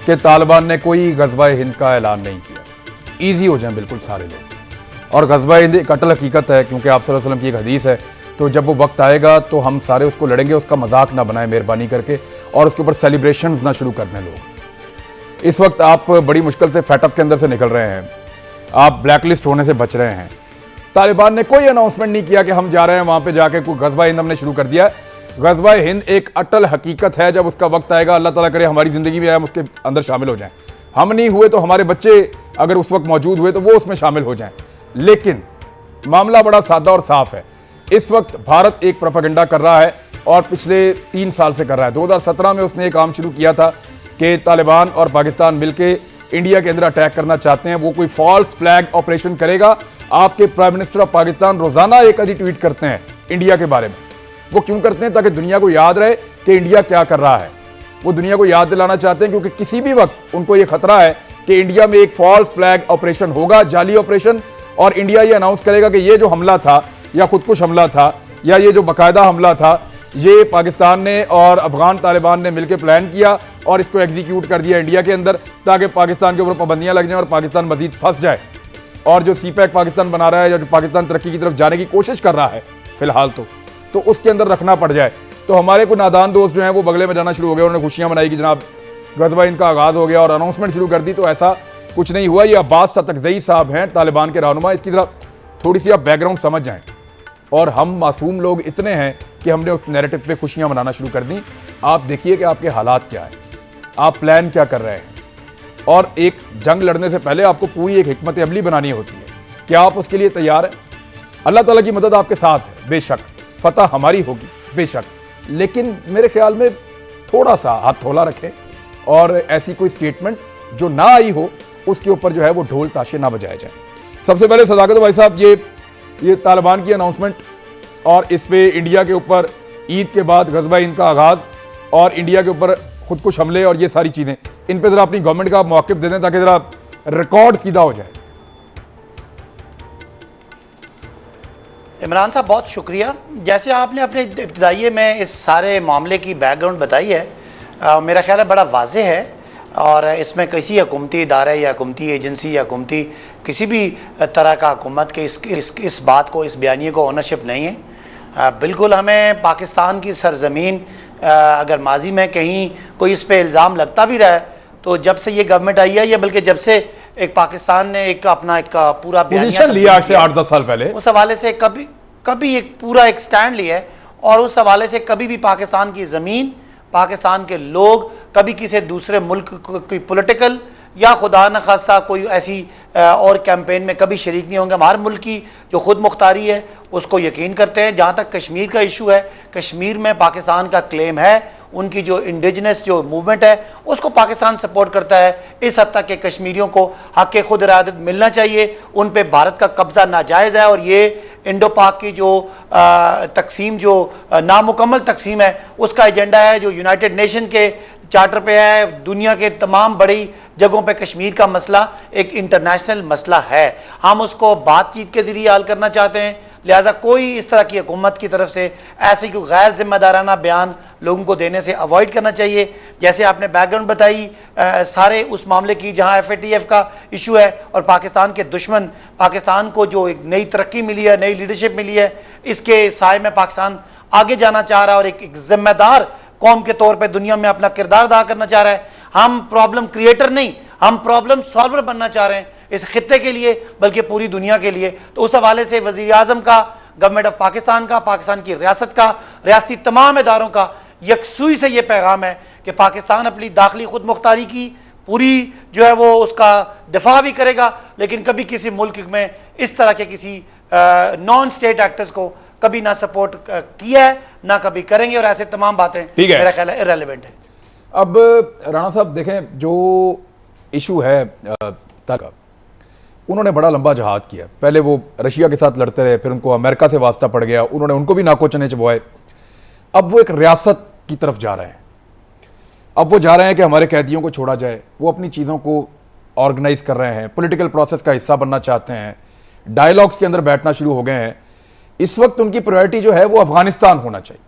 कि तालिबान ने कोई ग़ज़वा हिंद का ऐलान नहीं किया। ईजी हो जाए बिल्कुल सारे लोग। और ग़ज़वा हिंद एक अटल हकीकत है, क्योंकि आप सल्लल्लाहु अलैहि वसल्लम की एक हदीस है, तो जब वो वक्त आएगा तो हम सारे उसको लड़ेंगे, उसका मजाक ना बनाएं मेहरबानी करके, और उसके ऊपर सेलिब्रेशन ना शुरू कर दें लोग। इस वक्त आप बड़ी मुश्किल से फैटअप के अंदर से निकल रहे हैं, आप ब्लैक लिस्ट होने से बच रहे हैं। तालिबान ने कोई अनाउंसमेंट नहीं किया कि हम जा रहे हैं वहाँ पे जाके कोई ग़ज़वा हिंद हमने शुरू कर दिया है। ग़ज़वा हिंद एक अटल हकीकत है, जब उसका वक्त आएगा अल्लाह ताला करे हमारी ज़िंदगी में हम उसके अंदर शामिल हो जाएं। हम नहीं हुए तो हमारे बच्चे अगर उस वक्त मौजूद हुए तो वो उसमें शामिल हो जाएं। लेकिन मामला बड़ा सादा और साफ है। इस वक्त भारत एक प्रोपेगेंडा कर रहा है और पिछले 3 साल से कर रहा है। 2017 में उसने एक काम शुरू किया था कि तालिबान और पाकिस्तान मिलके इंडिया के अंदर अटैक करना चाहते हैं, वो कोई फॉल्स फ्लैग ऑपरेशन करेगा। आपके प्राइम मिनिस्टर ऑफ पाकिस्तान रोजाना एक आधी ट्वीट करते हैं इंडिया के बारे में। वो क्यों करते हैं? ताकि दुनिया को याद रहे कि इंडिया क्या कर रहा है। वो दुनिया को याद दिलाना चाहते हैं, क्योंकि किसी भी वक्त उनको ये खतरा है कि इंडिया में एक फॉल्स फ्लैग ऑपरेशन होगा, जाली ऑपरेशन, और इंडिया ये अनाउंस करेगा कि ये जो हमला था या खुदकुश हमला था या ये जो बाकायदा हमला था, ये पाकिस्तान ने और अफगान तालिबान ने मिलकर प्लान किया और इसको एग्जीक्यूट कर दिया इंडिया के अंदर, ताकि पाकिस्तान के ऊपर पाबंदियां लग जाएं और पाकिस्तान मजीद फंस जाए। और जो सीपैक पाकिस्तान बना रहा है या जो पाकिस्तान तरक्की की तरफ जाने की कोशिश कर रहा है फिलहाल तो उसके अंदर रखना पड़ जाए। तो हमारे को नादान दोस्त जो हैं वो बगले में जाना शुरू हो गए, उन्होंने खुशियां मनाई कि जनाब ग़ज़वा हिंद का आगाज़ हो गया और अनाउंसमेंट शुरू कर दी। तो ऐसा कुछ नहीं हुआ। ये अब्बास सतकज़ई साहब हैं तालिबान के रहनुमा, इसकी तरफ थोड़ी सी आप बैकग्राउंड समझ जाएं। और हम मासूम लोग इतने हैं कि हमने उस नैरेटिव पे खुशियां मनाना शुरू कर दी। आप देखिए कि आपके हालात क्या हैं, आप प्लान क्या कर रहे हैं। और एक जंग लड़ने से पहले आपको पूरी एक हिकमत अमली बनानी होती है। क्या आप उसके लिए तैयार हैं? अल्लाह ताला की मदद आपके साथ है बेशक, फतह हमारी होगी बेशक, लेकिन मेरे ख्याल में थोड़ा सा हाथ थोला रखें और ऐसी कोई स्टेटमेंट जो ना आई हो उसके ऊपर जो है वो ढोल ताशे ना बजाए जाए। सबसे पहले सदाकत भाई साहब, ये तालिबान की अनाउंसमेंट और इस पे इंडिया के ऊपर ईद के बाद ग़ज़वा हिंद का आगाज़ और इंडिया के ऊपर खुदकुश हमले और ये सारी चीज़ें, इन पे ज़रा अपनी गवर्नमेंट का मौक़िफ़ दे दें ताकि ज़रा रिकॉर्ड सीधा हो जाए। इमरान साहब बहुत शुक्रिया। जैसे आपने अपने इब्तिदाइये में इस सारे मामले की बैकग्राउंड बताई है, मेरा ख्याल है बड़ा वाज़ेह है और इसमें किसी हुकूमती इदारे या हुकूमती एजेंसी या हुकूमती किसी भी तरह का हुकूमत के इस बात को, इस बयानिए को ओनरशिप नहीं है। बिल्कुल हमें पाकिस्तान की सरजमीन अगर माजी में कहीं कोई इस पर इल्ज़ाम लगता भी रहा है तो जब से ये गवर्नमेंट आई है या बल्कि जब से एक पाकिस्तान ने एक अपना एक पूरा पोजीशन लिया आज से 8-10 साल पहले, उस हवाले से कभी एक पूरा एक स्टैंड लिया है और उस हवाले से कभी भी पाकिस्तान की ज़मीन, पाकिस्तान के लोग कभी किसी दूसरे मुल्क की पॉलिटिकल या खुदा न खास्ता कोई ऐसी और कैंपेन में कभी शरीक नहीं होंगे। हमारे मुल्क की जो खुद मुख्तारी है उसको यकीन करते हैं। जहाँ तक कश्मीर का इशू है, कश्मीर में पाकिस्तान का क्लेम है, उनकी जो इंडिजिनस जो मूवमेंट है उसको पाकिस्तान सपोर्ट करता है। इस हद तक कि कश्मीरियों को हक़ खुद इरादत मिलना चाहिए, उन पर भारत का कब्जा नाजायज़ है और ये इंडो पाक की जो तकसीम, जो नामुकम्मल तकसीम है, उसका एजेंडा है जो यूनाइटेड नेशन के चार्टर पे है। दुनिया के तमाम बड़ी जगहों पे कश्मीर का मसला एक इंटरनेशनल मसला है। हम उसको बातचीत के जरिए हल करना चाहते हैं। लिहाजा कोई इस तरह की हुकूमत की तरफ से ऐसी कोई गैर जिम्मेदाराना बयान लोगों को देने से अवॉइड करना चाहिए। जैसे आपने बैकग्राउंड बताई सारे उस मामले की जहां FATF का इशू है और पाकिस्तान के दुश्मन, पाकिस्तान को जो एक नई तरक्की मिली है, नई लीडरशिप मिली है, इसके साए में पाकिस्तान आगे जाना चाह रहा है और एक जिम्मेदार कौम के तौर पर दुनिया में अपना किरदार अदा करना चाह रहा है। हम प्रॉब्लम क्रिएटर नहीं, हम प्रॉब्लम सॉल्वर बनना चाह रहे हैं इस खित्ते के लिए, बल्कि पूरी दुनिया के लिए। तो उस हवाले से वज़ीर आज़म का, गवर्नमेंट ऑफ पाकिस्तान का, पाकिस्तान की रियासत का, रियासती तमाम इदारों का यकसुई से यह पैगाम है कि पाकिस्तान अपनी दाखिली खुद मुख्तारी की पूरी जो है वो उसका दिफा भी करेगा, लेकिन कभी किसी मुल्क में इस तरह के किसी नॉन स्टेट एक्टर्स को कभी ना सपोर्ट किया है ना कभी करेंगे और ऐसे तमाम बातें मेरा ख्याल है इररेलेवेंट है। अब राणा साहब देखें, जो इशू है तक उन्होंने बड़ा लंबा जहाद किया। पहले वो रशिया के साथ लड़ते रहे, फिर उनको अमेरिका से वास्ता पड़ गया, उन्होंने उनको भी नाको चने चबवाए। अब वो एक रियासत की तरफ जा रहे हैं। अब वो जा रहे हैं कि हमारे कैदियों को छोड़ा जाए। वो अपनी चीज़ों को ऑर्गेनाइज कर रहे हैं, पॉलिटिकल प्रोसेस का हिस्सा बनना चाहते हैं, डायलॉग्स के अंदर बैठना शुरू हो गए हैं। इस वक्त उनकी प्रायोरिटी जो है वो अफगानिस्तान होना चाहिए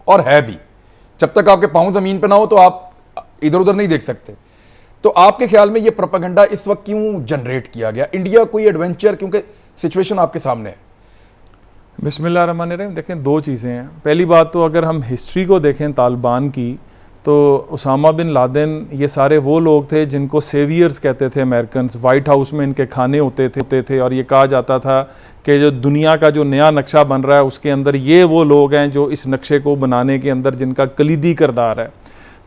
और है भी। जब तक आपके पाँव ज़मीन पर ना हो तो आप इधर उधर नहीं देख सकते। तो आपके ख्याल में ये प्रोपेगेंडा इस वक्त क्यों जनरेट किया गया? इंडिया कोई एडवेंचर, क्योंकि सिचुएशन आपके सामने है। बिस्मिल्लाहिर्रहमानिर्रहीम। देखें, दो चीज़ें हैं। पहली बात तो अगर हम हिस्ट्री को देखें तालिबान की, तो उसामा बिन लादेन ये सारे वो लोग थे जिनको सेवियर्स कहते थे अमेरिकन। वाइट हाउस में इनके खाने होते थे और ये कहा जाता था कि जो दुनिया का जो नया नक्शा बन रहा है उसके अंदर ये वो लोग हैं जो इस नक्शे को बनाने के अंदर जिनका कलीदी किरदार है।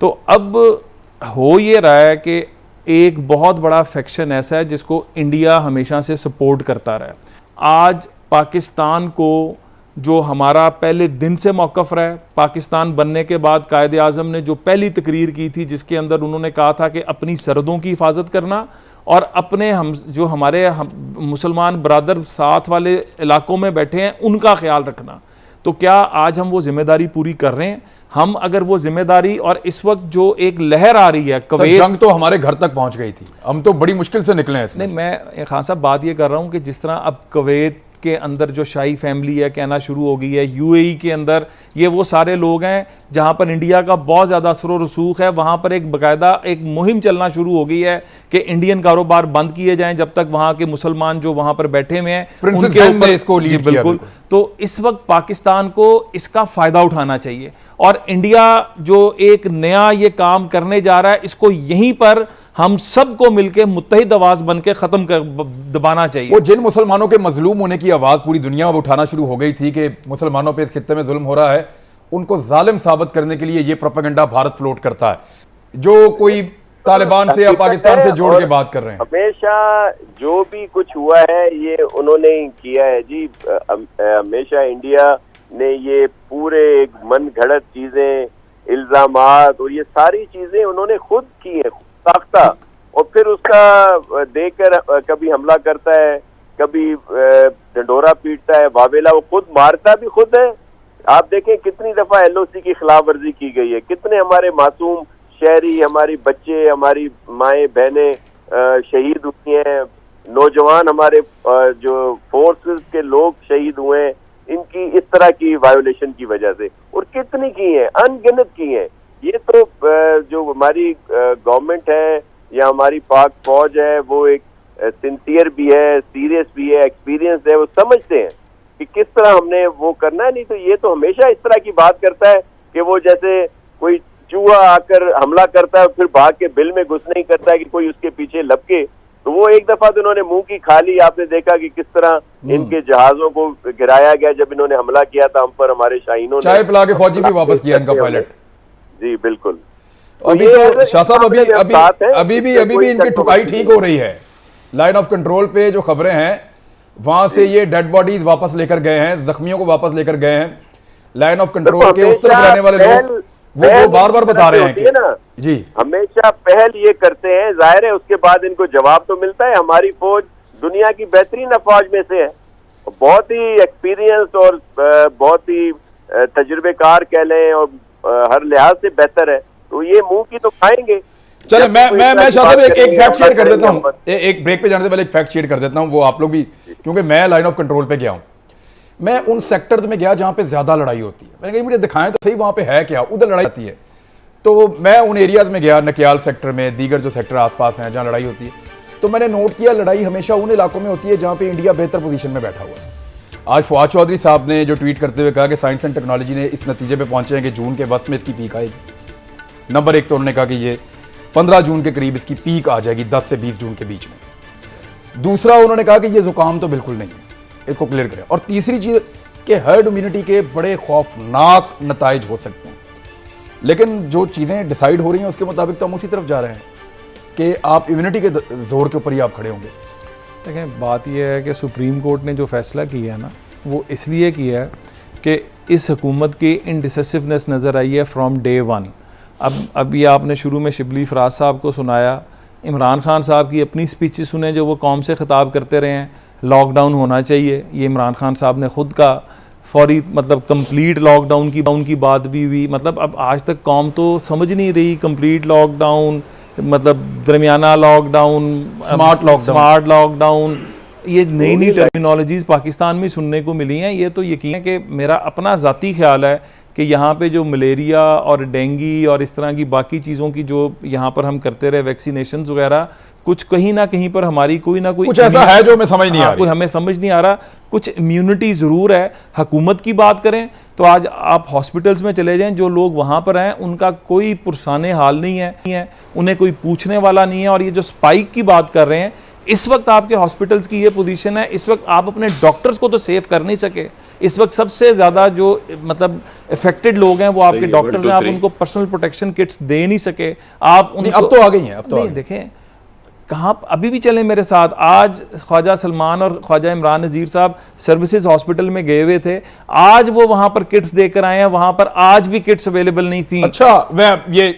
तो अब हो ये रहा है कि एक बहुत बड़ा फैक्शन ऐसा है जिसको इंडिया हमेशा से सपोर्ट करता रहा है। आज पाकिस्तान को जो हमारा पहले दिन से मौक़िफ़ रहा है, पाकिस्तान बनने के बाद कायद आज़म ने जो पहली तकरीर की थी जिसके अंदर उन्होंने कहा था कि अपनी सरहदों की हिफाजत करना और अपने हमारे मुसलमान बरादर साथ वाले इलाकों में बैठे हैं उनका ख्याल रखना। तो क्या आज हम वो जिम्मेदारी पूरी कर रहे हैं? हम अगर वो जिम्मेदारी, और इस वक्त जो एक लहर आ रही है सर, जंग तो हमारे घर तक पहुंच गई थी, हम तो बड़ी मुश्किल से निकले हैं इसमें। नहीं, मैं खान साहब बात ये कर रहा हूँ कि जिस तरह अब कुवैत के अंदर जो शाही फैमिली है कहना शुरू हो गई है, यूएई के अंदर ये वो सारे लोग हैं जहाँ पर इंडिया का बहुत ज़्यादा असर व रसूख है, वहाँ पर एक बाकायदा एक मुहिम चलना शुरू हो गई है कि इंडियन कारोबार बंद किए जाएं जब तक वहाँ के मुसलमान जो वहाँ पर बैठे हुए हैं उनके ऊपर इसको लीड किया। बिल्कुल। तो इस वक्त पाकिस्तान को इसका फ़ायदा उठाना चाहिए और इंडिया जो एक नया ये काम करने जा रहा है इसको यहीं पर हम सबको मिलकर मुत्तहिद आवाज़ बन के ख़त्म कर दबाना चाहिए। वो जिन मुसलमानों के मजलूम होने की आवाज़ पूरी दुनिया में उठाना शुरू हो गई थी कि मुसलमानों पे इस खित्ते में जुल्म हो रहा है, उनको जालिम साबित करने के लिए ये प्रोपेगेंडा भारत फ्लोट करता है, जो कोई तालिबान से या पाकिस्तान से जोड़ के बात कर रहे हैं। हमेशा जो भी कुछ हुआ है ये उन्होंने ही किया है जी। हमेशा इंडिया ने ये पूरे एक मन घड़त चीजें, इल्जामात और ये सारी चीजें उन्होंने खुद की है, साख्ता, और फिर उसका देकर कभी हमला करता है, कभी ढंडोरा पीटता है, वावेला वो खुद मारता भी खुद है। आप देखें कितनी दफा एलओसी की खिलाफ वर्जी की गई है, कितने हमारे मासूम शहरी, हमारी बच्चे, हमारी माएँ बहनें शहीद हुई हैं, नौजवान हमारे जो फोर्सेस के लोग शहीद हुए हैं इनकी इस तरह की वायोलेशन की वजह से, और कितनी की हैं, अनगिनत की हैं। ये तो जो हमारी गवर्नमेंट है या हमारी पाक फौज है वो एक सिंसियर भी है, सीरियस भी है, एक्सपीरियंस है, वो समझते हैं कि किस तरह हमने वो करना है। नहीं तो ये तो हमेशा इस तरह की बात करता है कि वो जैसे कोई चूहा आकर हमला करता है फिर भाग के बिल में घुस नहीं करता है कि कोई उसके पीछे लपके। तो वो एक दफा तो इन्होंने मुंह की खा ली, आपने देखा कि किस तरह इनके जहाजों को गिराया गया जब इन्होंने हमला किया था हम पर, हमारे शाहीनों ने चाय पिला के फौजी भी वापस किया इनका पायलट। जी बिल्कुल। अभी तो शाह साहब अभी भी इनकी ठुकाई ठीक हो रही है। लाइन ऑफ कंट्रोल पे जो खबरें हैं वहां से ये डेड बॉडीज वापस लेकर गए हैं, जख्मियों को वापस लेकर गए हैं। लाइन ऑफ कंट्रोल के उस तरफ रहने वाले लोग वो बार बार बता रहे हैं कि ना जी हमेशा पहल ये करते हैं, जाहिर है उसके बाद इनको जवाब तो मिलता है। हमारी फौज दुनिया की बेहतरीन अफवाज में से है, बहुत ही एक्सपीरियंस और बहुत ही तजुर्बेकार कह लें और हर लिहाज से बेहतर है, तो ये मुंह की तो खाएंगे। चलो मैं शाह साहब एक फैक्ट शेयर कर देता हूँ, एक ब्रेक पे जाने से पहले एक फैक्ट शेयर कर देता हूँ, वो आप लोग भी, क्योंकि मैं लाइन ऑफ कंट्रोल पे गया हूँ, मैं उन सेक्टर्स में गया जहाँ पे ज्यादा लड़ाई होती है। मैंने कहा मुझे दिखाएं तो सही वहाँ पे है क्या, उधर लड़ाई होती है। तो मैं उन एरियाज में गया, नकियाल सेक्टर में, दीगर जो सेक्टर आसपास हैं जहाँ लड़ाई होती है, तो मैंने नोट किया लड़ाई हमेशा उन इलाकों में होती है जहाँ पे इंडिया बेहतर पोजीशन में बैठा हुआ है। आज फवाद चौधरी साहब ने जो ट्वीट करते हुए कहा कि साइंस एंड टेक्नोलॉजी ने इस नतीजे पे पहुंचे हैं कि जून के वस्त में इसकी पीक आएगी। नंबर एक तो उन्होंने कहा कि ये 15 जून के करीब इसकी पीक आ जाएगी, 10 से 20 जून के बीच में। दूसरा उन्होंने कहा कि ये जुकाम तो बिल्कुल नहीं है, इसको क्लियर करें। और तीसरी चीज कि हर्ड इम्यूनिटी के बड़े खौफनाक नताइज हो सकते हैं, लेकिन जो चीज़ें डिसाइड हो रही हैं उसके मुताबिक तो हम उसी तरफ जा रहे हैं कि आप इम्यूनिटी के जोर के ऊपर ही आप खड़े होंगे। देखें, बात यह है कि सुप्रीम कोर्ट ने जो फैसला किया है ना, वो इसलिए किया है कि इस हुकूमत की इनडिसिसिवनेस नज़र आई है फ्रॉम डे वन। अभी आपने शुरू में शिबली फराज साहब को सुनाया, इमरान खान साहब की अपनी स्पीचेस सुने जो वो कौम से खिताब करते रहे हैं, लॉकडाउन होना चाहिए, ये इमरान खान साहब ने ख़ुद का फौरी मतलब कंप्लीट लॉकडाउन की बात भी हुई। मतलब अब आज तक कौम तो समझ नहीं रही कंप्लीट लॉकडाउन मतलब दरमियाना लॉकडाउन, स्मार्ट लॉकडाउन, ये नई नई टर्मिनोलॉजीज़ पाकिस्तान में सुनने को मिली हैं। ये तो यकीन है कि मेरा अपना ज़ाती ख्याल है कि यहाँ पे जो मलेरिया और डेंगी और इस तरह की बाकी चीज़ों की जो यहाँ पर हम करते रहे वैक्सीनेशन वगैरह, कुछ कहीं ना कहीं पर हमारी कोई ना कोई कुछ ऐसा है जो हमें समझ नहीं आ कोई रही। हमें समझ नहीं आ रहा, कुछ इम्यूनिटी ज़रूर है। हुकूमत की बात करें तो आज आप हॉस्पिटल्स में चले जाएं, जो लोग वहाँ पर हैं उनका कोई पुरसाने हाल नहीं है, उन्हें कोई पूछने वाला नहीं है। और ये जो स्पाइक की बात कर रहे हैं, इस वक्त आपके हॉस्पिटल्स की ये पोजीशन है, इस वक्त आप अपने डॉक्टर्स को तो सेव कर नहीं सके। इस वक्त सबसे ज़्यादा जो मतलब इफेक्टेड लोग हैं वो आपके डॉक्टर्स हैं, आप उनको पर्सनल प्रोटेक्शन किट्स दे नहीं सके। आप उनको अब तो आ गई हैं, अब तो नहीं, देखें कहाँ अभी भी चले मेरे साथ, आज ख्वाजा सलमान और ख्वाजा इमरान नज़ीर साहब सर्विसेज हॉस्पिटल में गए हुए थे, आज वो वहाँ पर किट्स देकर आए हैं, वहाँ पर आज भी किट्स अवेलेबल नहीं थी। अच्छा, मैं ये